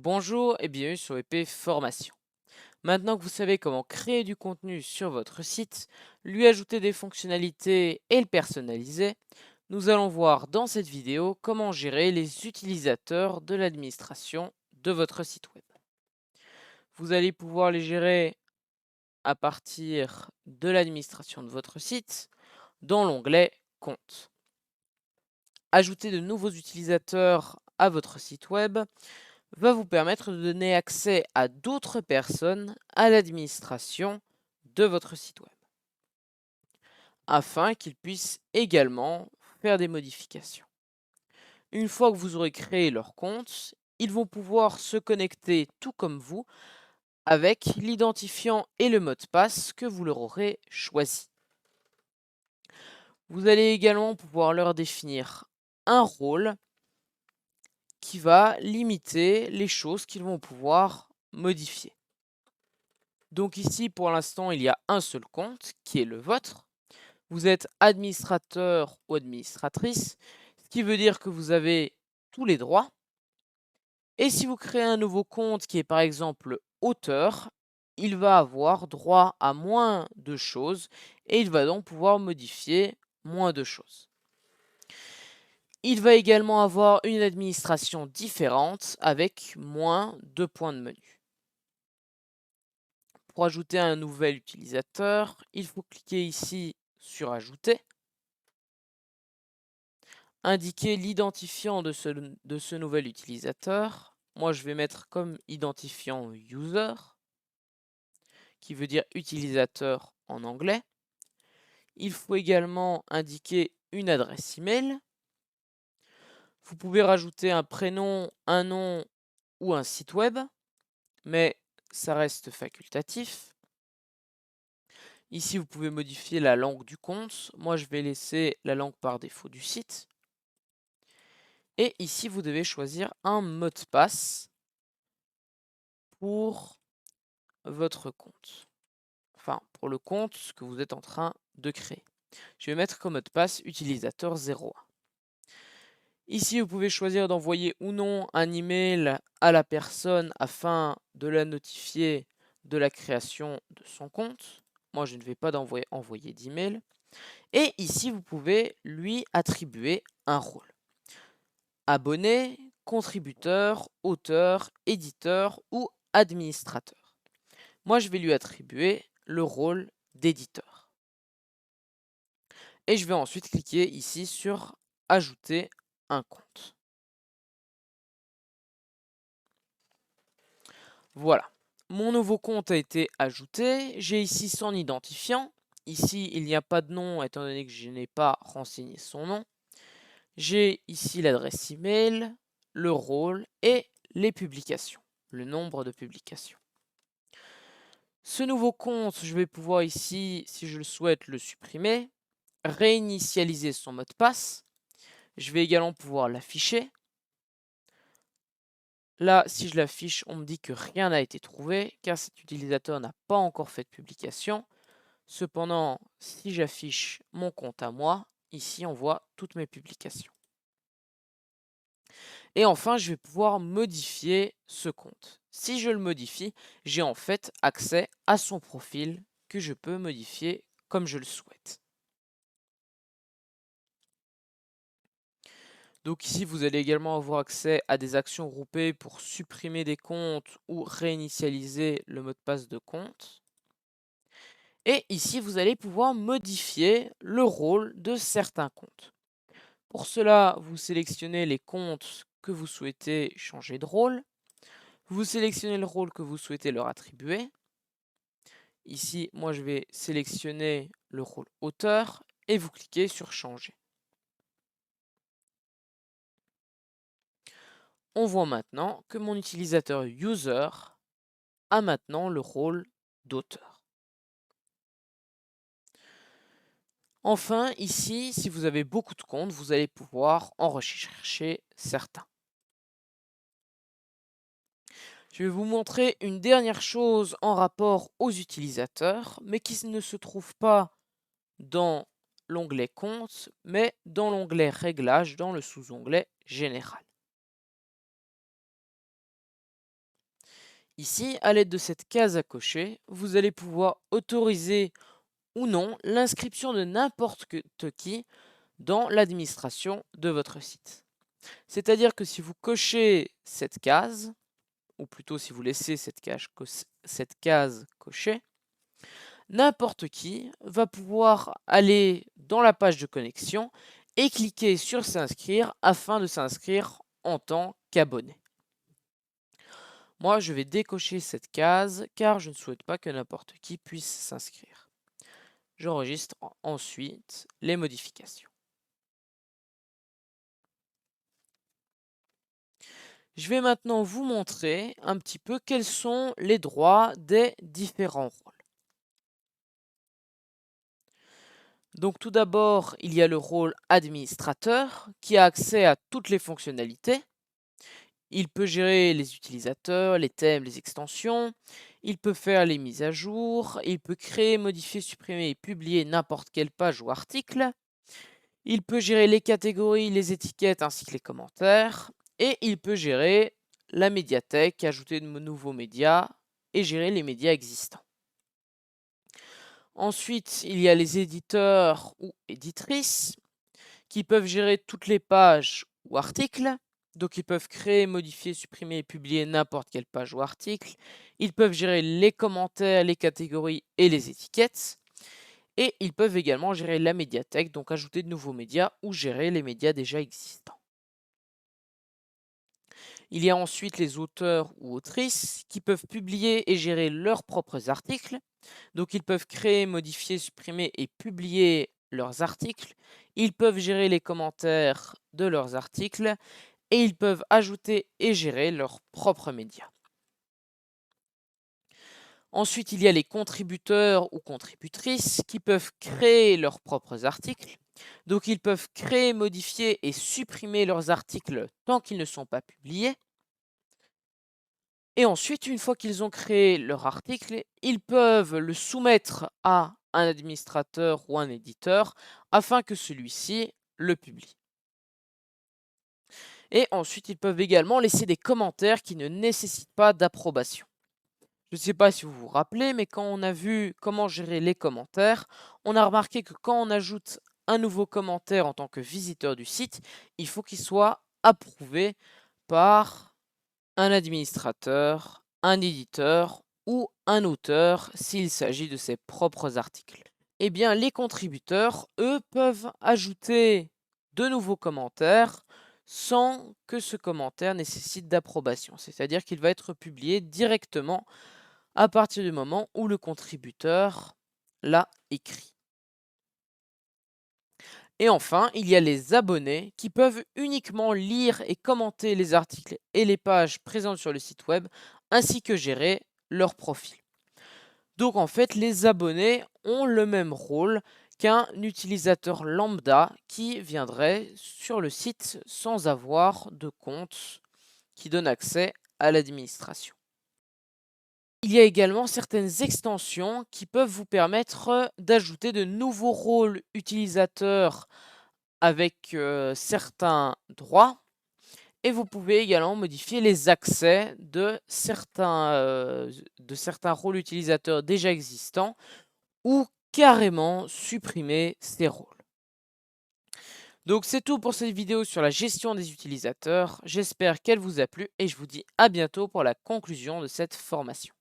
Bonjour et bienvenue sur EP Formation. Maintenant que vous savez comment créer du contenu sur votre site, lui ajouter des fonctionnalités et le personnaliser, nous allons voir dans cette vidéo comment gérer les utilisateurs de l'administration de votre site web. Vous allez pouvoir les gérer à partir de l'administration de votre site dans l'onglet Compte. Ajouter de nouveaux utilisateurs à votre site web va vous permettre de donner accès à d'autres personnes à l'administration de votre site web, afin qu'ils puissent également faire des modifications. Une fois que vous aurez créé leur compte, ils vont pouvoir se connecter tout comme vous avec l'identifiant et le mot de passe que vous leur aurez choisi. Vous allez également pouvoir leur définir un rôle qui va limiter les choses qu'ils vont pouvoir modifier. Donc ici, pour l'instant, il y a un seul compte qui est le vôtre. Vous êtes administrateur ou administratrice, ce qui veut dire que vous avez tous les droits. Et si vous créez un nouveau compte qui est par exemple auteur, il va avoir droit à moins de choses et il va donc pouvoir modifier moins de choses. Il va également avoir une administration différente avec moins de points de menu. Pour ajouter un nouvel utilisateur, il faut cliquer ici sur Ajouter, indiquer l'identifiant de ce nouvel utilisateur. Moi, je vais mettre comme identifiant User, qui veut dire utilisateur en anglais. Il faut également indiquer une adresse email. Vous pouvez rajouter un prénom, un nom ou un site web, mais ça reste facultatif. Ici, vous pouvez modifier la langue du compte. Moi, je vais laisser la langue par défaut du site. Et ici, vous devez choisir un mot de passe pour votre compte. Enfin, pour le compte que vous êtes en train de créer. Je vais mettre comme mot de passe utilisateur 01. Ici, vous pouvez choisir d'envoyer ou non un email à la personne afin de la notifier de la création de son compte. Moi, je ne vais pas envoyer d'email. Et ici, vous pouvez lui attribuer un rôle. Abonné, contributeur, auteur, éditeur ou administrateur. Moi, je vais lui attribuer le rôle d'éditeur. Et je vais ensuite cliquer ici sur Ajouter un compte. Voilà. Mon nouveau compte a été ajouté. J'ai ici son identifiant. Ici, il n'y a pas de nom étant donné que je n'ai pas renseigné son nom. J'ai ici l'adresse email, le rôle et les publications, le nombre de publications. Ce nouveau compte, je vais pouvoir ici, si je le souhaite, le supprimer, réinitialiser son mot de passe. Je vais également pouvoir l'afficher. Là, si je l'affiche, on me dit que rien n'a été trouvé, car cet utilisateur n'a pas encore fait de publication. Cependant, si j'affiche mon compte à moi, ici on voit toutes mes publications. Et enfin, je vais pouvoir modifier ce compte. Si je le modifie, j'ai en fait accès à son profil que je peux modifier comme je le souhaite. Donc ici, vous allez également avoir accès à des actions groupées pour supprimer des comptes ou réinitialiser le mot de passe de compte. Et ici, vous allez pouvoir modifier le rôle de certains comptes. Pour cela, vous sélectionnez les comptes que vous souhaitez changer de rôle. Vous sélectionnez le rôle que vous souhaitez leur attribuer. Ici, moi, je vais sélectionner le rôle auteur et vous cliquez sur Changer. On voit maintenant que mon utilisateur user a maintenant le rôle d'auteur. Enfin, ici, si vous avez beaucoup de comptes, vous allez pouvoir en rechercher certains. Je vais vous montrer une dernière chose en rapport aux utilisateurs, mais qui ne se trouve pas dans l'onglet Compte, mais dans l'onglet Réglages, dans le sous-onglet Général. Ici, à l'aide de cette case à cocher, vous allez pouvoir autoriser ou non l'inscription de n'importe qui dans l'administration de votre site. C'est-à-dire que si vous cochez cette case, ou plutôt si vous laissez cette case cochée, n'importe qui va pouvoir aller dans la page de connexion et cliquer sur s'inscrire afin de s'inscrire en tant qu'abonné. Moi, je vais décocher cette case car je ne souhaite pas que n'importe qui puisse s'inscrire. J'enregistre ensuite les modifications. Je vais maintenant vous montrer un petit peu quels sont les droits des différents rôles. Donc tout d'abord, il y a le rôle administrateur qui a accès à toutes les fonctionnalités. Il peut gérer les utilisateurs, les thèmes, les extensions. Il peut faire les mises à jour. Il peut créer, modifier, supprimer et publier n'importe quelle page ou article. Il peut gérer les catégories, les étiquettes ainsi que les commentaires. Et il peut gérer la médiathèque, ajouter de nouveaux médias et gérer les médias existants. Ensuite, il y a les éditeurs ou éditrices qui peuvent gérer toutes les pages ou articles. Donc, ils peuvent créer, modifier, supprimer et publier n'importe quelle page ou article. Ils peuvent gérer les commentaires, les catégories et les étiquettes. Et ils peuvent également gérer la médiathèque, donc ajouter de nouveaux médias ou gérer les médias déjà existants. Il y a ensuite les auteurs ou autrices qui peuvent publier et gérer leurs propres articles. Donc ils peuvent créer, modifier, supprimer et publier leurs articles. Ils peuvent gérer les commentaires de leurs articles et ils peuvent ajouter et gérer leurs propres médias. Ensuite, il y a les contributeurs ou contributrices qui peuvent créer leurs propres articles. Donc ils peuvent créer, modifier et supprimer leurs articles tant qu'ils ne sont pas publiés. Et ensuite, une fois qu'ils ont créé leur article, ils peuvent le soumettre à un administrateur ou un éditeur afin que celui-ci le publie. Et ensuite, ils peuvent également laisser des commentaires qui ne nécessitent pas d'approbation. Je ne sais pas si vous vous rappelez, mais quand on a vu comment gérer les commentaires, on a remarqué que quand on ajoute un nouveau commentaire en tant que visiteur du site, il faut qu'il soit approuvé par un administrateur, un éditeur ou un auteur s'il s'agit de ses propres articles. Eh bien, les contributeurs, eux, peuvent ajouter de nouveaux commentaires sans que ce commentaire nécessite d'approbation. C'est-à-dire qu'il va être publié directement à partir du moment où le contributeur l'a écrit. Et enfin, il y a les abonnés qui peuvent uniquement lire et commenter les articles et les pages présentes sur le site web, ainsi que gérer leur profil. Donc en fait, les abonnés ont le même rôle qu'un utilisateur lambda qui viendrait sur le site sans avoir de compte qui donne accès à l'administration. Il y a également certaines extensions qui peuvent vous permettre d'ajouter de nouveaux rôles utilisateurs avec certains droits et vous pouvez également modifier les accès de certains rôles utilisateurs déjà existants ou carrément supprimer ces rôles. Donc c'est tout pour cette vidéo sur la gestion des utilisateurs. J'espère qu'elle vous a plu et je vous dis à bientôt pour la conclusion de cette formation.